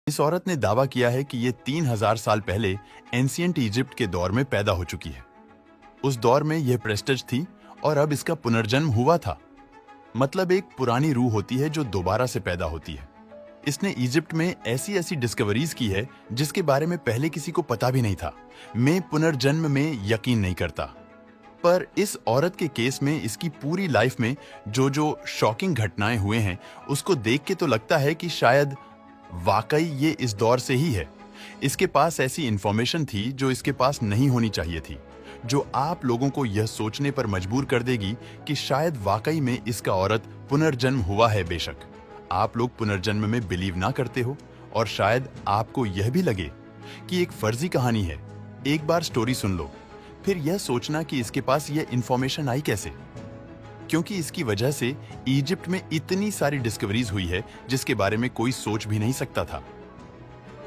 इस औरत ने दावा किया है कि ये 3000 साल पहले एंशिएंट इजिप्ट के दौर में पैदा हो चुकी है। उस दौर में यह प्रेस्टीज थी और अब इसका पुनर्जन्म हुआ था। मतलब एक पुरानी रूह होती है जो दोबारा से पैदा होती है। इसने इजिप्ट में ऐसी ऐसी डिस्कवरीज की है जिसके बारे में पहले किसी को पता भी नहीं था। मैं पुनर्जन्म में यकीन नहीं करता, पर इस औरत के केस में इसकी पूरी लाइफ में जो जो शॉकिंग घटनाएं हुए हैं उसको देख के तो लगता है कि शायद वाकई ये इस दौर से ही है। इसके पास ऐसी इंफॉर्मेशन थी जो इसके पास नहीं होनी चाहिए थी, जो आप लोगों को यह सोचने पर मजबूर कर देगी कि शायद वाकई में इसका औरत पुनर्जन्म हुआ है। बेशक आप लोग पुनर्जन्म में बिलीव ना करते हो और शायद आपको यह भी लगे कि एक फर्जी कहानी है। एक बार स्टोरी सुन लो, फिर यह सोचना कि इसके पास यह इंफॉर्मेशन आई कैसे, क्योंकि इसकी वजह से इजिप्ट में इतनी सारी डिस्कवरीज हुई है जिसके बारे में कोई सोच भी नहीं सकता था।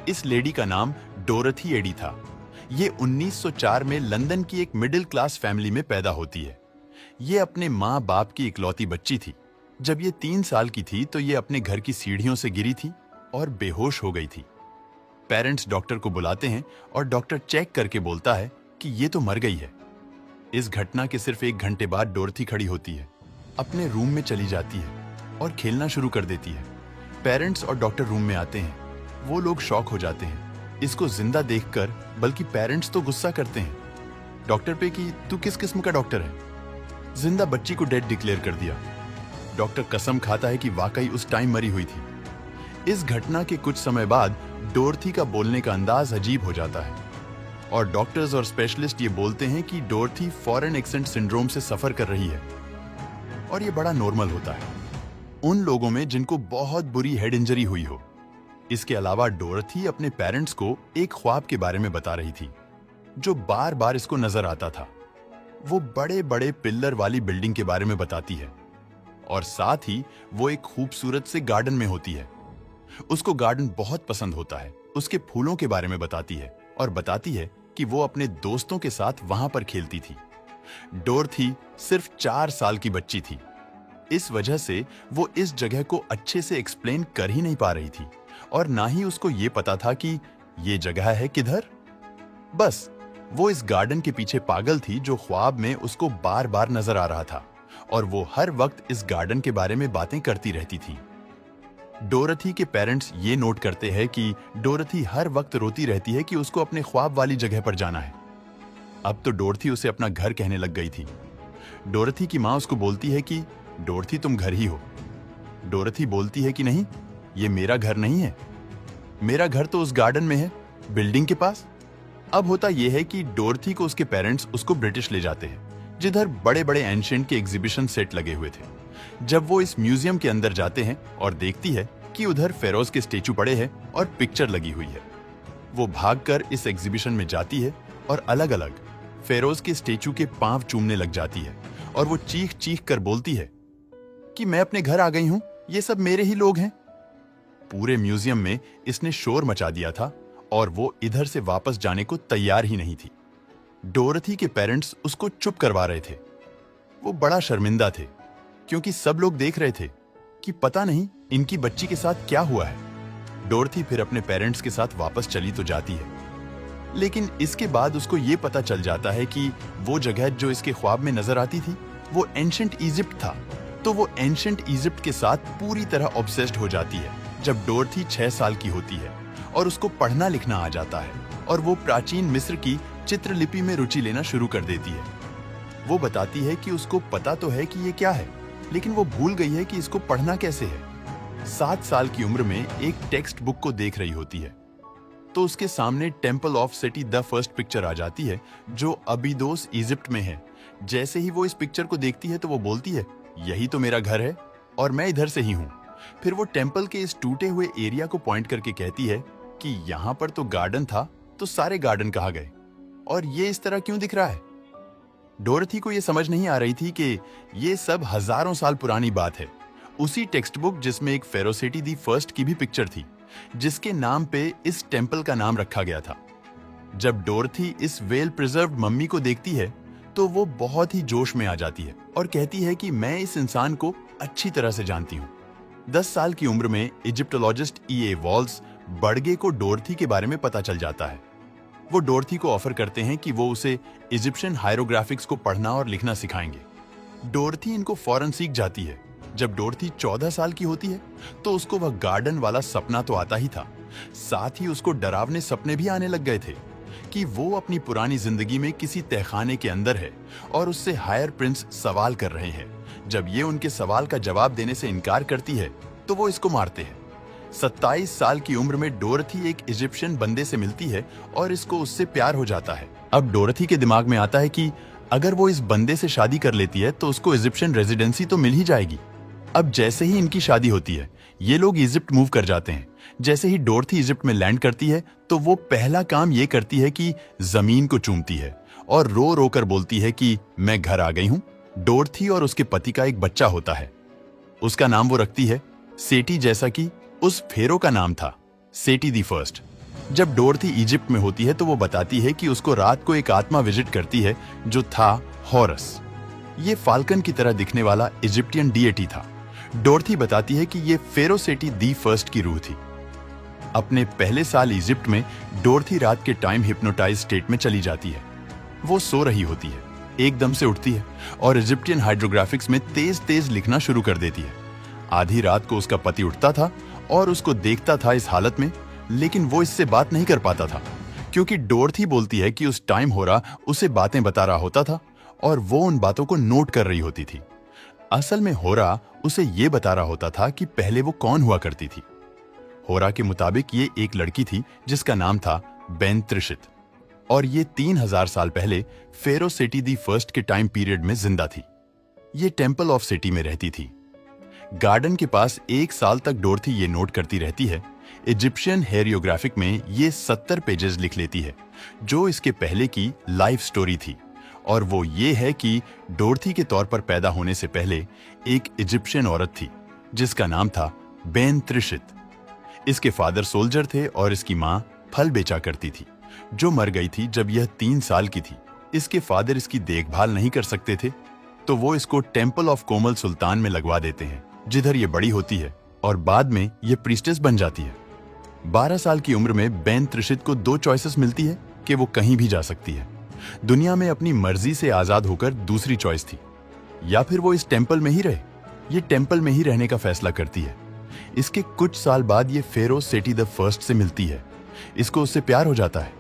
इस लेडी का नाम डोरथी एडी था। ये 1904 में लंदन की एक मिडिल क्लास फैमिली में पैदा होती है। ये अपने माँ बाप की इकलौती बच्ची थी। जब ये 3 साल की थी तो ये अपने घर की सीढ़ियों से गिरी थी और बेहोश हो गई थी। पेरेंट्स डॉक्टर को बुलाते हैं और डॉक्टर चेक करके बोलता है कि ये तो मर गई है। इस घटना के सिर्फ 1 घंटे बाद डोरथी खड़ी होती है, अपने रूम में चली जाती है और खेलना शुरू कर देती है। पेरेंट्स और डॉक्टर रूम में आते हैं। वो लोग शॉक हो जाते हैं इसको जिंदा देखकर, बल्कि पेरेंट्स तो गुस्सा करते हैं डॉक्टर पे कि तू किस किस्म का डॉक्टर है, जिंदा बच्ची को डेड डिक्लेयर कर दिया। डॉक्टर कसम खाता है कि वाकई उस टाइम मरी हुई थी। इस घटना के कुछ समय बाद डोरथी का बोलने का अंदाज अजीब हो जाता है और डॉक्टर्स और स्पेशलिस्ट ये बोलते हैं कि डोरथी फॉरेन एक्सेंट सिंड्रोम से सफर कर रही है और ये बड़ा नॉर्मल होता है उन लोगों में जिनको बहुत बुरी हेड इंजरी हुई हो। इसके अलावा डोरथी अपने पेरेंट्स को एक ख्वाब के बारे में बता रही थी जो बार बार इसको नजर आता था। वो बड़े बड़े पिल्लर वाली बिल्डिंग के बारे में बताती है और साथ ही वो एक खूबसूरत से गार्डन में होती है। उसको गार्डन बहुत पसंद होता है। उसके फूलों के बारे में बताती है और बताती है कि वो अपने दोस्तों के साथ वहां पर खेलती थी। डोरथी सिर्फ 4 साल की बच्ची थी। इस वजह से वो इस जगह को अच्छे से एक्सप्लेन कर ही नहीं पा रही थी और ना ही उसको ये पता था कि ये जगह है किधर। बस वो इस गार्डन के पीछे पागल थी जो ख्वाब में उसको बार बार नजर आ रहा था और वो हर वक्त इस गार्डन के बारे में बातें करती रहती थी। डोरथी के पेरेंट्स ये नोट करते हैं कि डोरथी हर वक्त रोती रहती है कि उसको अपने ख्वाब वाली जगह पर जाना है। अब तो डोरथी उसे अपना घर कहने लग गई थी। डोरथी की माँ उसको बोलती है कि डोरथी तुम घर ही हो। डोरथी बोलती है कि नहीं, ये मेरा घर नहीं है, मेरा घर तो उस गार्डन में है, बिल्डिंग के पास। अब होता यह है कि डोरथी को उसके पेरेंट्स उसको ब्रिटिश ले जाते हैं जिधर बड़े बड़े एंशिएंट के एग्जीबिशन सेट लगे हुए थे। जब वो इस म्यूजियम के अंदर जाते हैं और देखती है कि उधर फेरोज के स्टेचू पड़े हैं और पिक्चर लगी हुई है, वो भागकर इस एग्जीबिशन में जाती है और अलग अलग फेरोज के स्टेचू के पांव चूमने लग जाती है और वो चीख चीख कर बोलती है कि मैं अपने घर आ गई हूं, ये सब मेरे ही लोग हैं। पूरे म्यूजियम में इसने शोर मचा दिया था और वो इधर से वापस जाने को तैयार ही नहीं थी। डोरथी के पेरेंट्स उसको चुप करवा रहे थे। वो बड़ा शर्मिंदा थे क्योंकि सब लोग देख रहे थे कि पता नहीं इनकी बच्ची के साथ क्या हुआ है। डोरथी फिर अपने पेरेंट्स के साथ वापस चली तो जाती है, लेकिन इसके बाद उसको ये पता चल जाता है कि वो जगह जो इसके ख्वाब में नजर आती थी वो एंशिएंट इजिप्ट था। तो वो एंशिएंट इजिप्ट के साथ पूरी तरह ऑब्सेस्ड हो जाती है जब डोरथी 6 साल की होती है और उसको पढ़ना लिखना आ जाता है और वो प्राचीन मिस्र की चित्रलिपि में रुचि लेना शुरू कर देती है। वो बताती है कि उसको पता तो है कि ये क्या है, लेकिन वो भूल गई है कि इसको पढ़ना कैसे है। 7 साल की उम्र में एक टेक्स्ट बुक को देख रही होती है तो उसके सामने temple of Seti the first picture आ जाती है जो अबीदोस इजिप्ट में है। जैसे ही वो इस पिक्चर को देखती है तो वो बोलती है, यही तो मेरा घर है और मैं इधर से ही हूँ। फिर वो टेम्पल के इस टूटे हुए एरिया को पॉइंट करके कहती है कि यहाँ पर तो गार्डन था, तो सारे गार्डन कहाँ गए और ये इस तरह क्यों दिख रहा है। डोरथी को ये समझ नहीं आ रही थी कि ये सब हजारों साल पुरानी बात है। उसी टेक्स्ट बुक जिसमें एक फेरोसेटी दी फर्स्ट की भी पिक्चर थी जिसके नाम पे इस टेम्पल का नाम रखा गया था। जब डोरथी इस वेल प्रिजर्व्ड मम्मी को देखती है तो वो बहुत ही जोश में आ जाती है और कहती है कि मैं इस इंसान को अच्छी तरह से जानती हूँ। 10 साल की उम्र में इजिप्टोलॉजिस्ट E.A. वॉल्स बड़गे को डोरथी के बारे में पता चल जाता है। वो डोरथी को ऑफर करते हैं कि वो उसे इजिप्शियन हायरोग्राफिक्स को पढ़ना और लिखना सिखाएंगे। डोरथी इनको फौरन सीख जाती है। जब डोरथी 14 साल की होती है तो उसको वह गार्डन वाला सपना तो आता ही था, साथ ही उसको डरावने सपने भी आने लग गए थे कि वो अपनी पुरानी जिंदगी में किसी तहखाने के अंदर है और उससे हायर प्रिंस सवाल कर रहे हैं। जब ये उनके सवाल का जवाब देने से इनकार करती है तो वो इसको मारते हैं। 27 साल की उम्र में डोरथी एक इजिप्शियन बंदे से मिलती है और इसको उससे प्यार हो जाता है। अब डोरथी के दिमाग में आता है कि अगर वो इस बंदे से शादी कर लेती है तो उसको इजिप्शियन रेजिडेंसी तो मिल ही जाएगी। अब जैसे ही इनकी शादी होती है ये लोग इजिप्ट मूव कर जाते हैं। जैसे ही डोरथी इजिप्ट में लैंड करती है तो वो पहला काम ये करती है कि जमीन को चूमती है और रो रो कर बोलती है कि मैं घर आ गई हूं। डोरथी और उसके पति का एक बच्चा होता है। उसका नाम वो रखती है सेटी, जैसा कि उस फेरो का नाम था, सेटी दी फर्स्ट। जब डोरथी इजिप्ट में होती है तो वो बताती है कि उसको रात को एक आत्मा विजिट करती है जो था हॉरस। ये फाल्कन की तरह दिखने वाला इजिप्टियन डीएटी था। डोरथी बताती है कि ये फेरो सेटी दी फर्स्ट की रूह थी। अपने पहले साल इजिप्ट में डोरथी रात के टाइम हिप्नोटाइज स्टेट में चली जाती है। वो सो रही होती है, एकदम से उठती है और इजिप्टियन हाइड्रोग्राफिक्स में तेज तेज लिखना शुरू कर देती है। आधी रात को उसका पति उठता था और उसको देखता था इस हालत में, लेकिन वो इससे बात नहीं कर पाता था क्योंकि डोरथी बोलती है कि उस टाइम होरा उसे बातें बता रहा होता था और वो उन बातों को नोट कर रही होती थी। असल में होरा उसे ये बता रहा होता था कि पहले वो कौन हुआ करती थी। होरा के मुताबिक ये एक लड़की थी जिसका नाम था बेन त्रिशित और ये 3000 साल पहले फेरो सेटी दी फर्स्ट के टाइम पीरियड में जिंदा थी। ये टेंपल ऑफ सिटी में रहती थी। गार्डन के पास 1 साल तक डोरथी ये नोट करती रहती है। इजिप्शियन हेरियोग्राफिक में ये 70 पेजेस लिख लेती है जो इसके पहले की लाइफ स्टोरी थी, और वो ये है कि डोरथी के तौर पर पैदा होने से पहले एक इजिप्शियन औरत थी जिसका नाम था बेन त्रिशित। इसके फादर सोल्जर थे और इसकी मां फल बेचा करती थी जो मर गई थी जब यह 3 साल की थी। इसके फादर इसकी देखभाल नहीं कर सकते थे तो वो इसको टेंपल ऑफ कोमल सुल्तान में लगवा देते हैं जिधर ये बड़ी होती है और बाद में ये प्रीस्टेस बन जाती है। 12 साल की उम्र में बेन त्रिशित को 2 चॉइसेस मिलती है कि वो कहीं भी जा सकती है। दुनिया में अपनी मर्जी से आजाद होकर दूसरी चॉइस थी, या फिर वो इस टेंपल में ही रहे। ये टेंपल में ही रहने का फैसला करती है। इसके कुछ साल बाद ये फेरो सेटी द फर्स्ट से मिलती है। इसको उससे प्यार हो जाता है।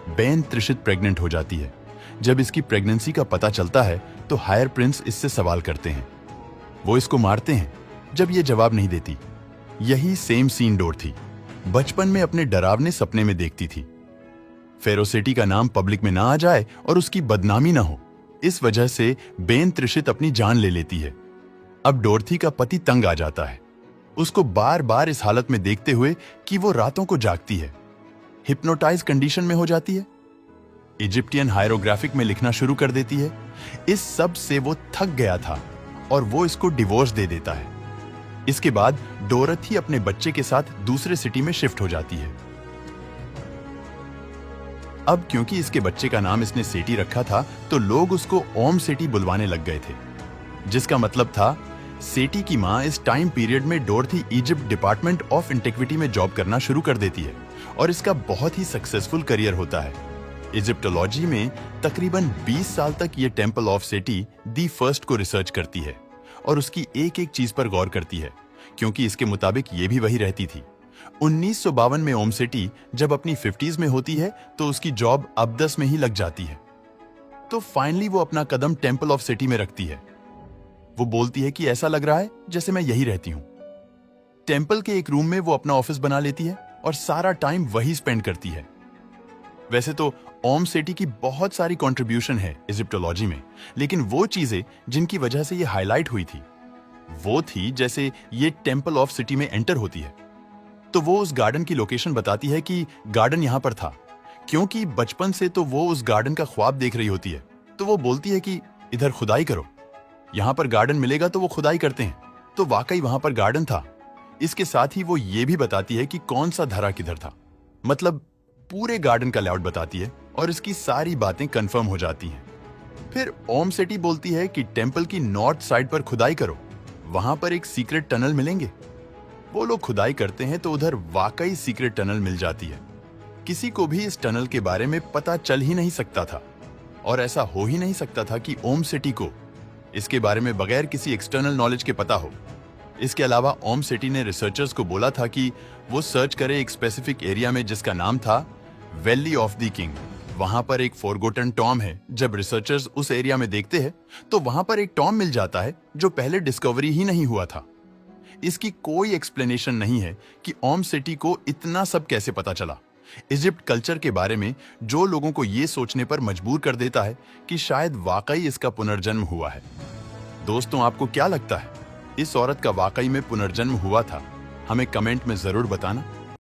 बेन त्रिशित प्रेग्नेंट हो जाती है। जब इसकी प्रेगनेंसी का पता चलता है तो हायर प्रिंस इससे सवाल करते हैं। वो इसको मारते हैं जब ये जवाब नहीं देती। यही सेम सीन डोरथी बचपन में अपने डरावने सपने में देखती थी। फेरो सेटी का नाम पब्लिक में ना आ जाए और उसकी बदनामी ना हो, इस वजह से बेन त्रिशित अपनी जान ले लेती है। अब डोरथी का पति तंग आ जाता है उसको बार बार इस हालत में देखते हुए कि वो रातों को जागती है, हिप्नोटाइज कंडीशन में हो जाती है, इजिप्टियन हायरोग्राफिक में लिखना शुरू कर देती है। इस सब से वो थक गया था और वो इसको डिवोर्स दे देता है। इसके बाद डोरथी अपने बच्चे के साथ दूसरे सिटी में शिफ्ट हो जाती है। अब क्योंकि इसके बच्चे का नाम इसने सेटी रखा था तो लोग उसको ओम सेटी बुलवाने लग गए थे, जिसका मतलब था सेटी की मां इस टाइम पीरियड में डोरथी इजिप्ट डिपार्टमेंट ऑफ एंटिक्विटी में जॉब करना शुरू कर देती है और इसका बहुत ही सक्सेसफुल करियर होता है। इजिप्टोलॉजी में तकरीबन 20 साल तक ये टेंपल ऑफ सेटी दी फर्स्ट को रिसर्च करती है और उसकी एक एक चीज पर गौर करती है क्योंकि इसके मुताबिक ये भी वही रहती थी। 1952 में ओम सेटी जब अपनी 50s में होती है तो उसकी जॉब अब्दस में ही लग जाती है। तो फाइनली वो अपना कदम टेंपल ऑफ सिटी में रखती है। वो बोलती है कि ऐसा लग रहा है जैसे मैं यही रहती हूं। टेंपल के एक रूम में वो अपना ऑफिस बना लेती है और सारा टाइम वही स्पेंड करती है। वैसे तो ओम सेटी की बहुत सारी कंट्रीब्यूशन है इजिप्टोलॉजी में, लेकिन वो चीजें जिनकी वजह से ये हाईलाइट हुई थी वो थी जैसे ये टेंपल ऑफ सिटी में एंटर होती है तो वो उस गार्डन की लोकेशन बताती है कि गार्डन यहां पर था, क्योंकि बचपन से तो वो उस गार्डन का ख्वाब देख रही होती है। तो वो बोलती है कि इधर खुदाई करो, यहां पर गार्डन मिलेगा। तो वो खुदाई करते हैं तो वाकई वहां पर गार्डन था। इसके साथ ही वो ये भी बताती है कि कौन सा धरा किधर था, मतलब पूरे गार्डन का लेआउट बताती है और इसकी सारी बातें कंफर्म हो जाती हैं। फिर ओम सेटी बोलती है कि टेंपल की नॉर्थ साइड पर खुदाई करो, वहां पर एक सीक्रेट टनल मिलेंगे। वो लोग खुदाई करते हैं तो उधर वाकई सीक्रेट टनल मिल जाती है। किसी को भी इस टनल के बारे में पता चल ही नहीं सकता था, और ऐसा हो ही नहीं सकता था कि ओम सिटी को इसके बारे में बगैर किसी एक्सटर्नल नॉलेज के पता हो। इसके अलावा ओम सिटी ने रिसर्चर्स को बोला था कि वो सर्च करे एक स्पेसिफिक एरिया में जिसका नाम था वैली ऑफ द किंग। वहां पर एक फॉरगॉटन टॉम है। जब रिसर्चर्स उस एरिया में देखते हैं तो वहां पर एक टॉम मिल जाता है जो पहले डिस्कवरी ही नहीं हुआ था। इसकी कोई एक्सप्लेनेशन नहीं है कि ओम सिटी को इतना सब कैसे पता चला। इजिप्ट कल्चर के बारे में जो लोगों को ये सोचने पर मजबूर कर देता है कि शायद वाकई इसका पुनर्जन्म हुआ है। दोस्तों, आपको क्या लगता है, इस औरत का वाकई में पुनर्जन्म हुआ था? हमें कमेंट में जरूर बताना।